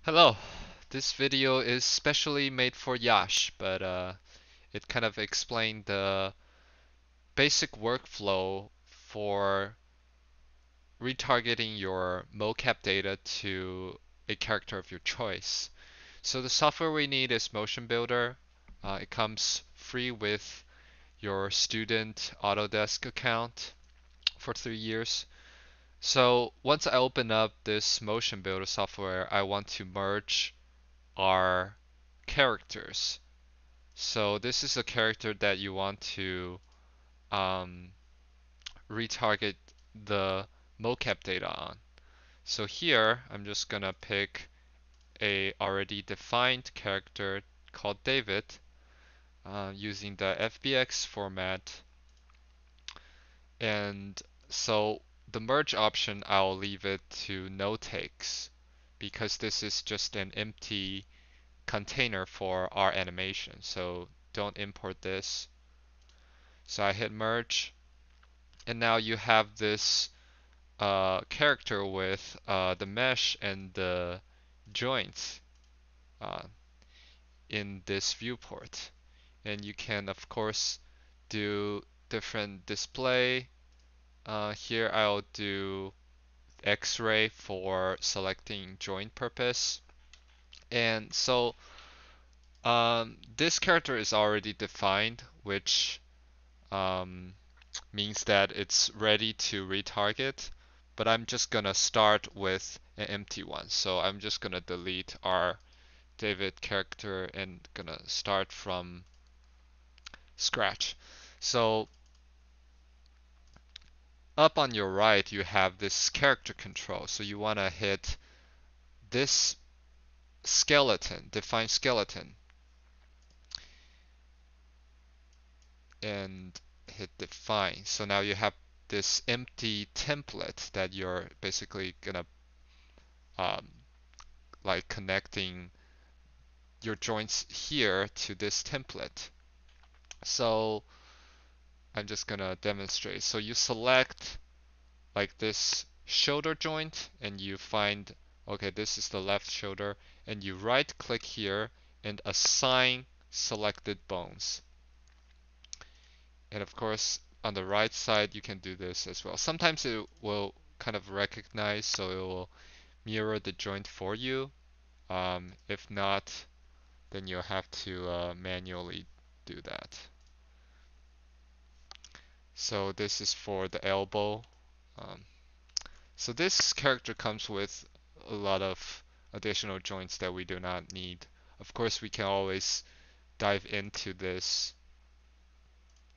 Hello, this video is specially made for Yash, but it kind of explained the basic workflow for retargeting your mocap data to a character of your choice. So the software we need is Motion Builder. It comes free with your student Autodesk account for 3 years. So once I open up this Motion Builder software, I want to merge our characters. So this is a character that you want to um, retarget the mocap data on. So here I'm just gonna pick a already defined character called David using the FBX format. And so the merge option, I'll leave it to no takes because this is just an empty container for our animation. So don't import this. So I hit merge, and now you have this character with the mesh and the joints uh, in this viewport. And you can, of course, do different display. Here I'll do X-ray for selecting joint purpose. And so this character is already defined, which um, means that it's ready to retarget, but I'm just gonna start with an empty one. So I'm just gonna delete our David character and gonna start from scratch. So up on your right, you have this character control. So you wanna hit this skeleton, define skeleton, and hit define. So now you have this empty template that you're basically gonna um, like connecting your joints here to this template. So I'm just gonna demonstrate. So you select like this shoulder joint and you find, okay, this is the left shoulder, and you right click here and assign selected bones. And of course, on the right side, you can do this as well. Sometimes it will kind of recognize, so it will mirror the joint for you. If not, then you'll have to manually do that. So this is for the elbow. Um, so this character comes with a lot of additional joints that we do not need. Of course, we can always dive into this.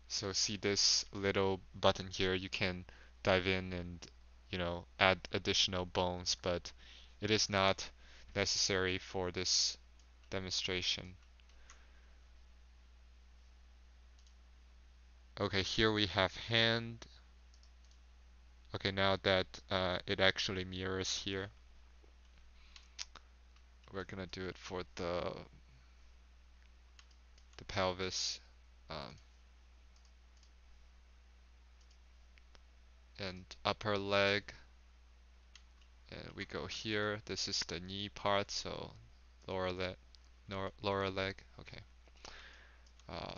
So see this little button here, you can dive in and add additional bones, but it is not necessary for this demonstration. Okay, here we have hand. Okay, now that it actually mirrors here, we're gonna do it for the pelvis and upper leg. And we go here. This is the knee part, so lower leg, lower leg. Okay.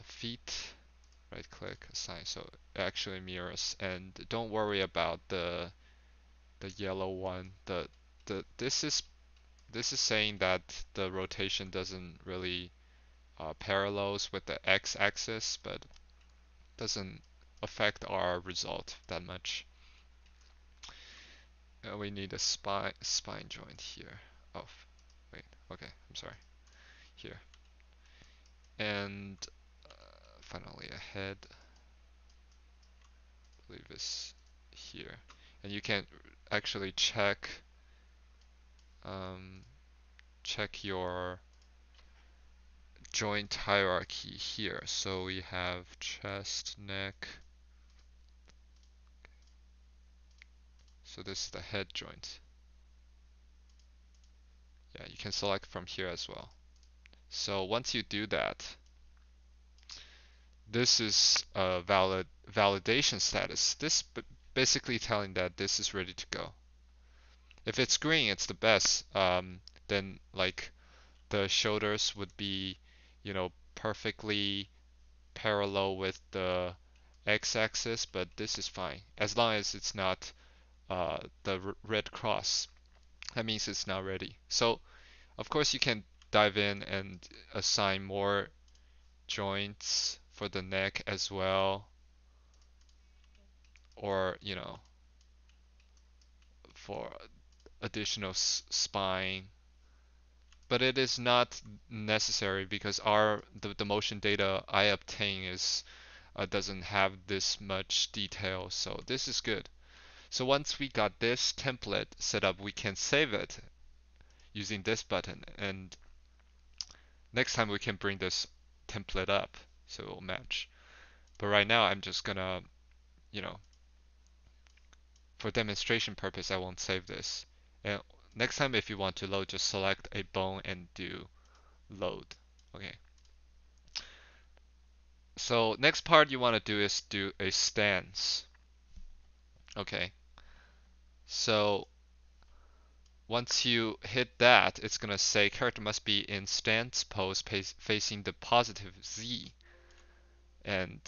Feet. Right click, assign. So it actually mirrors. And don't worry about the yellow one. The this is saying that the rotation doesn't really parallels with the x-axis, but doesn't affect our result that much. We need a spine joint here. Oh, wait. Okay, I'm sorry. Here. And finally a head. I believe is here. And you can actually um, check your joint hierarchy here. So we have chest, neck. So this is the head joint. Yeah, you can select from here as well. So once you do that, this is a validation status. This basically telling that this is ready to go. If it's green, it's the best. then like the shoulders would be, perfectly parallel with the x-axis, but this is fine as long as it's not the red cross. That means it's not ready. So of course you can dive in and assign more joints for the neck as well, or for additional spine. But it is not necessary because the motion data I obtain is doesn't have this much detail, so this is good. So once we got this template set up, we can save it using this button, and next time we can bring this template up so it will match. But right now I'm just gonna, you know, for demonstration purpose, I won't save this. And next time if you want to load, just select a bone and do load. Okay. So next part you want to do is do a stance. Okay. So once you hit that, it's gonna say character must be in stance pose facing the positive Z, and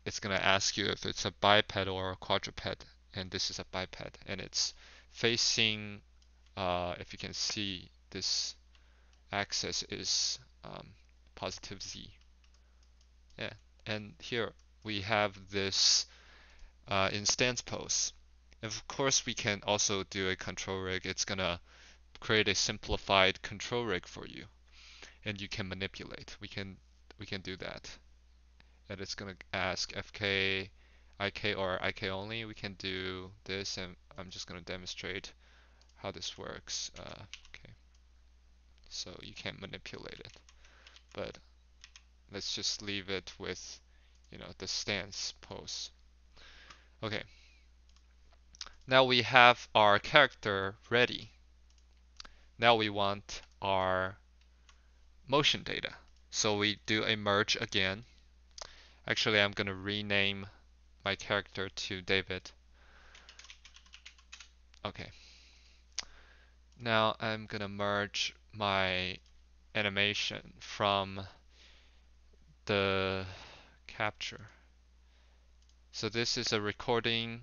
it's gonna ask you if it's a biped or a quadruped, and this is a biped, and it's facing. If you can see, this axis is positive Z. Yeah, and here we have this in stance pose. Of course, we can also do a control rig. It's gonna create a simplified control rig for you, and you can manipulate. We can do that, and it's gonna ask FK, IK, or IK only. We can do this, and I'm just gonna demonstrate how this works. Okay, so you can't manipulate it, but let's just leave it with, the stance pose. Okay, now we have our character ready. Now we want our motion data. So we do a merge again. Actually, I'm going to rename my character to David. Okay. Now I'm going to merge my animation from the capture. So this is a recording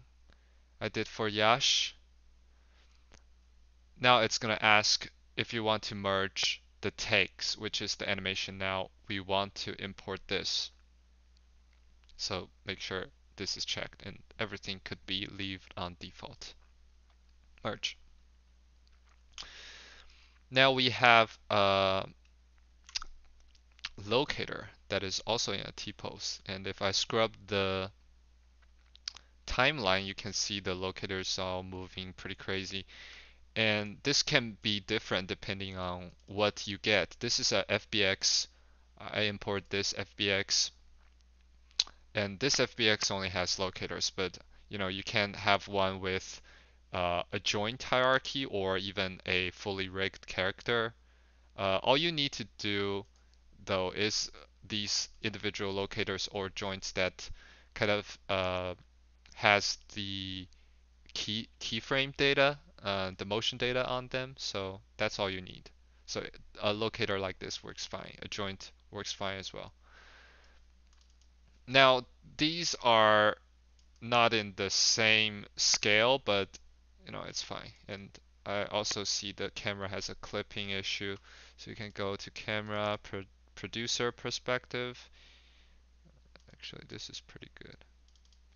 I did for Yash. Now it's going to ask if you want to merge the takes, which is the animation. Now we want to import this. So make sure this is checked, and everything could be left on default. Merge. Now we have a locator that is also in a T-pose, and if I scrub the timeline, you can see the locators all moving pretty crazy. And this can be different depending on what you get. This is a FBX. I import this FBX, and this FBX only has locators, but you can have one with a joint hierarchy or even a fully rigged character. All you need to do though is these individual locators or joints that kind of has the keyframe data, the motion data on them. So that's all you need. So a locator like this works fine. A joint works fine as well. Now these are not in the same scale, but it's fine. And I also see the camera has a clipping issue, so you can go to camera producer perspective. Actually, this is pretty good.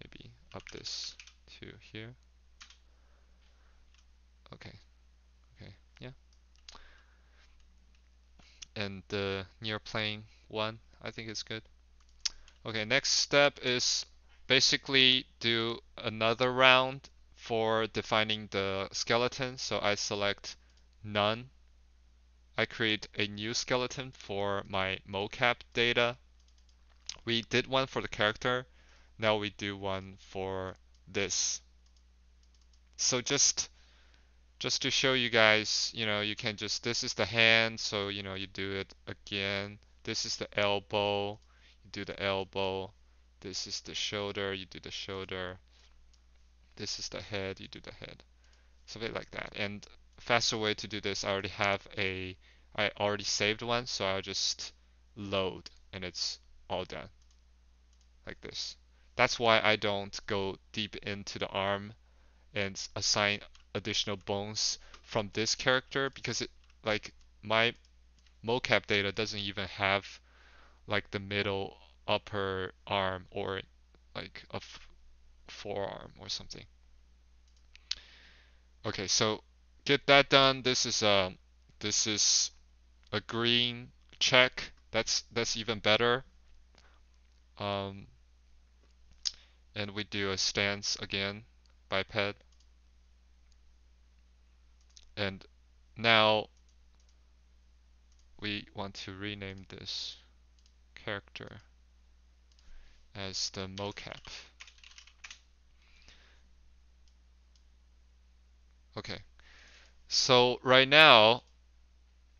Maybe up this to here. Okay, okay, yeah. And the near plane one, I think is good. Okay, next step is basically do another round for defining the skeleton. So I select none. I create a new skeleton for my mocap data. We did one for the character. Now we do one for this. So just to show you guys, you can this is the hand, so you do it again. This is the elbow, you do the elbow. This is the shoulder, you do the shoulder. This is the head, you do the head. Something like that. And faster way to do this, I already saved one, so I'll just load and it's all done like this. That's why I don't go deep into the arm and assign additional bones from this character, because it, like, my mocap data doesn't even have like the middle upper arm or like a forearm or something. Okay, so get that done. This is a green check. That's even better. Um, and we do a stance again, biped. And now we want to rename this character as the mocap. Okay, so right now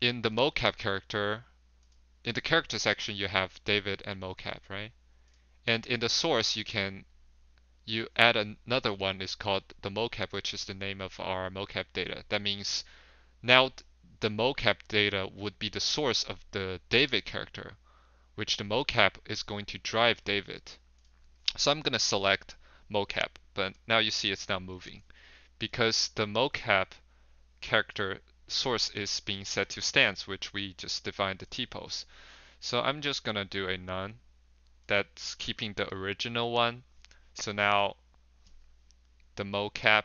in the mocap character, in the character section you have David and mocap, right? And in the source you add another one is called the mocap, which is the name of our mocap data. That means now the mocap data would be the source of the David character, which the mocap is going to drive David. So I'm going to select mocap, but now you see it's not moving because the mocap character source is being set to stance, which we just defined the t-pose. So I'm just going to do a none. That's keeping the original one. So now the mocap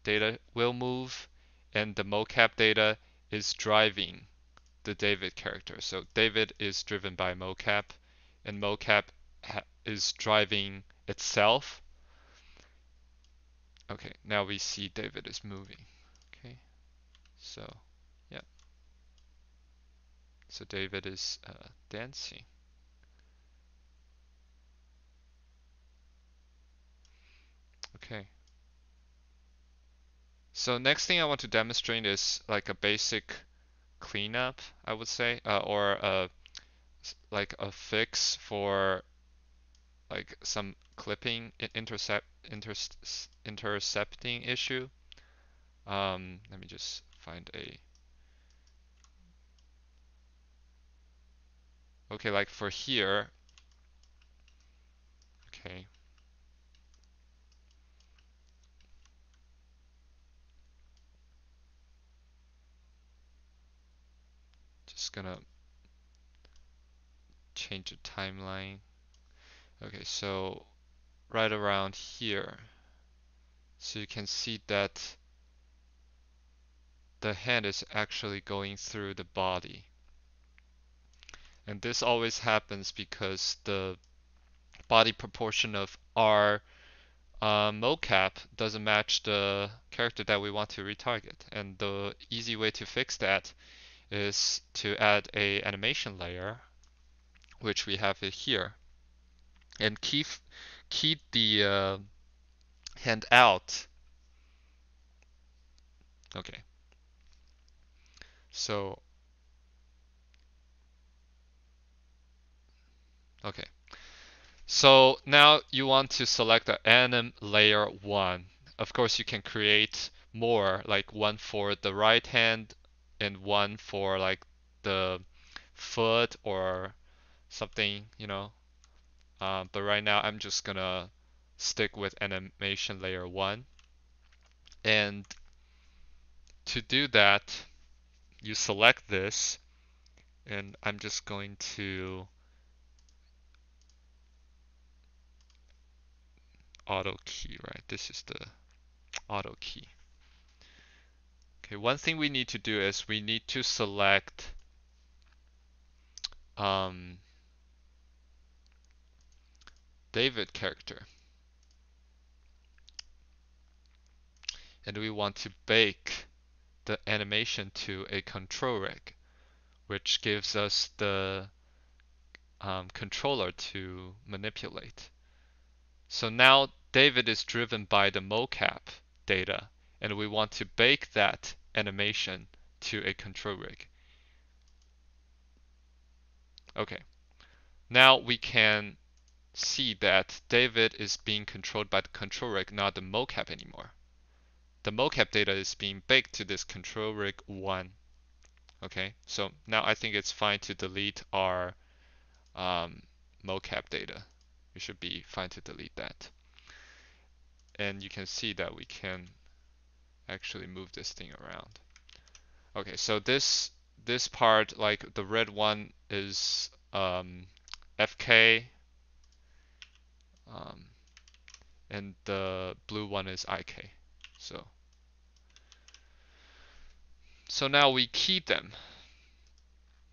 data will move, and the mocap data is driving the David character. So David is driven by mocap, and mocap is driving itself. Okay, now we see David is moving. Okay, so yeah, so David is dancing. Okay. So next thing I want to demonstrate is like a basic cleanup, I would say, or like a fix for like some clipping intercepting issue. Let me just find a. Okay, like for here. Okay. Just gonna change the timeline. Okay, so right around here. So you can see that the hand is actually going through the body. And this always happens because the body proportion of our mocap doesn't match the character that we want to retarget. And the easy way to fix that is to add a animation layer, which we have it here, and keep the hand out. Okay, so okay, so now you want to select the anim layer 1. Of course, you can create more, like one for the right hand and one for like the foot or something, you know. But right now I'm just gonna stick with animation layer 1. And to do that, you select this, and I'm just going to auto key, right? This is the auto key. Okay, one thing we need to do is we need to select David character. And we want to bake the animation to a control rig, which gives us the controller to manipulate. So now David is driven by the mocap data, and we want to bake that animation to a control rig. Okay, now we can see that David is being controlled by the control rig, not the mocap anymore. the mocap data is being baked to this control rig 1. Okay, so now I think it's fine to delete our mocap data. We should be fine to delete that. And you can see that we can actually move this thing around. Okay, so this part, like the red one is FK, and the blue one is IK. So now we key them.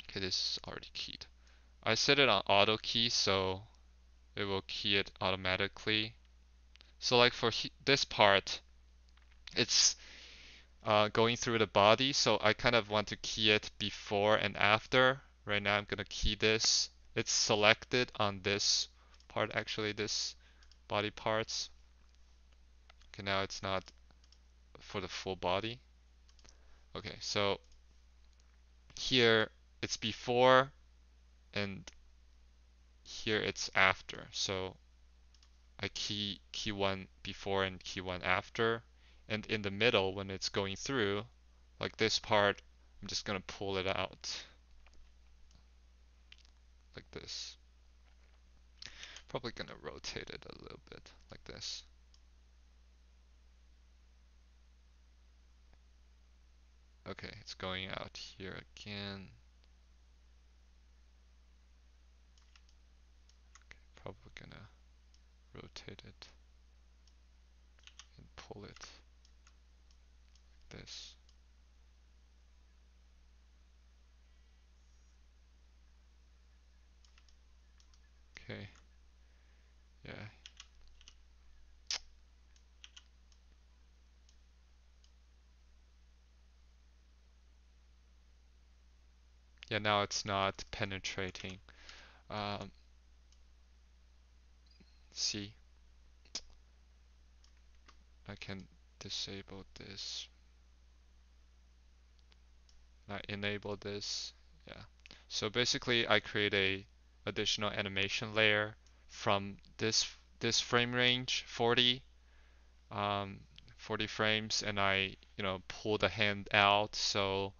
Okay, this is already keyed. I set it on auto key, so it will key it automatically. So like for this part, it's going through the body, so I kind of want to key it before and after. Right now I'm going to key this. It's selected on this part, actually, this body parts. Okay, now it's not for the full body. Okay, so here it's before and here it's after. So I key one before and key one after. And in the middle, when it's going through, like this part, I'm just going to pull it out like this. Probably going to rotate it a little bit like this. Okay, it's going out here again. Okay, probably going to rotate it and pull it like this. Okay, yeah. Yeah, now it's not penetrating. See, I can disable this. I enable this. Yeah. So basically, I create a additional animation layer from this frame range, 40, 40 frames, and I pull the hand out so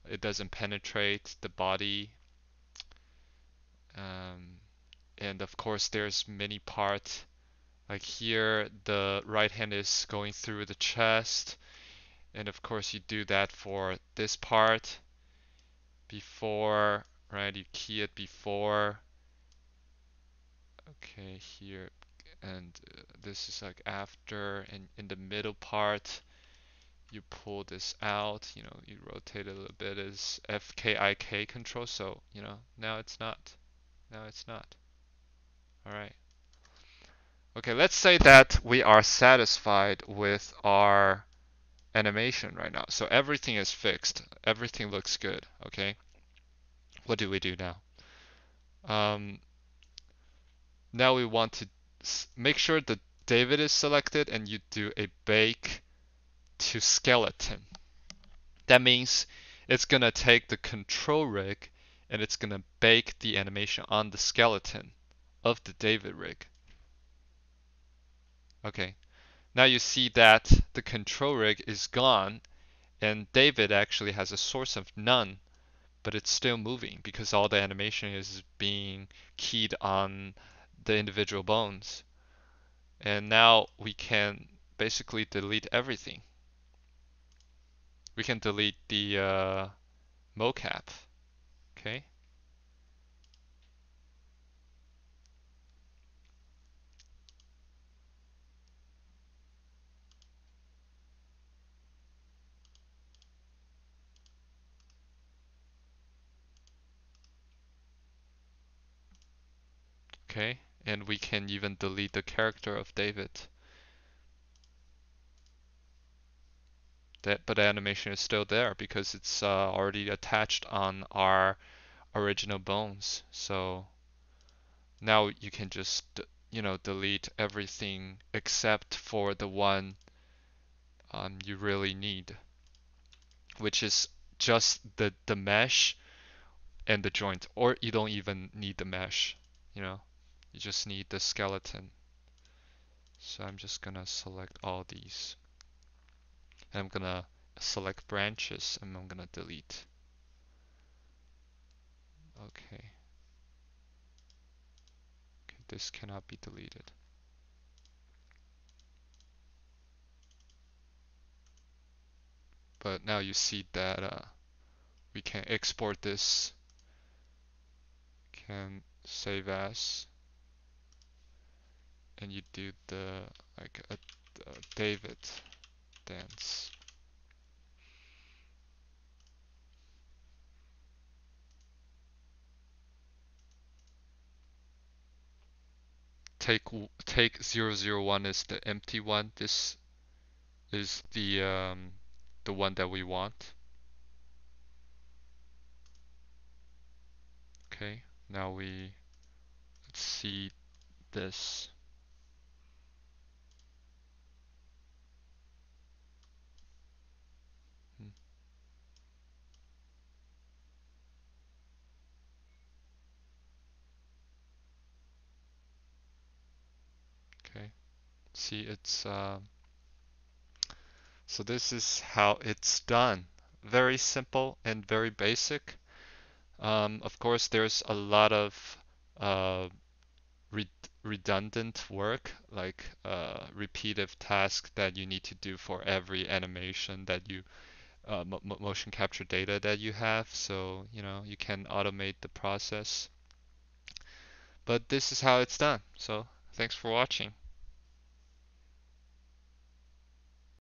it doesn't penetrate the body. And of course, there's many parts. Like here, the right hand is going through the chest, and of course you do that for this part before, right? You key it before. Okay, here, and this is like after, and in the middle part, you pull this out, you rotate it a little bit as FKIK control, so, now it's not. Now it's not. All right. Okay, let's say that we are satisfied with our animation right now. So everything is fixed. Everything looks good, okay? What do we do now? Now we want to make sure that David is selected and you do a bake to skeleton. That means it's going to take the control rig and it's going to bake the animation on the skeleton of the David rig. Okay, now you see that the control rig is gone and David actually has a source of none, but it's still moving because all the animation is being keyed on the individual bones. And now we can basically delete everything. We can delete the mocap, okay? Okay, and we can even delete the character of David. But the animation is still there because it's already attached on our original bones. So now you can just, delete everything except for the one you really need, which is just the mesh and the joint, or you don't even need the mesh, you just need the skeleton. So I'm just gonna select all these. And I'm gonna select branches and I'm gonna delete. Okay. Okay, this cannot be deleted. But now you see that we can export this, can save as, and you do the like a David dance. Take 001 is the empty one. This is the one that we want. Okay, now let's see this. Hmm, okay, see it's so this is how it's done. Very simple and very basic. Of course, there's a lot of uh, re redundant work, like repetitive tasks that you need to do for every animation that you motion capture data that you have. So, you can automate the process. But this is how it's done. So, thanks for watching.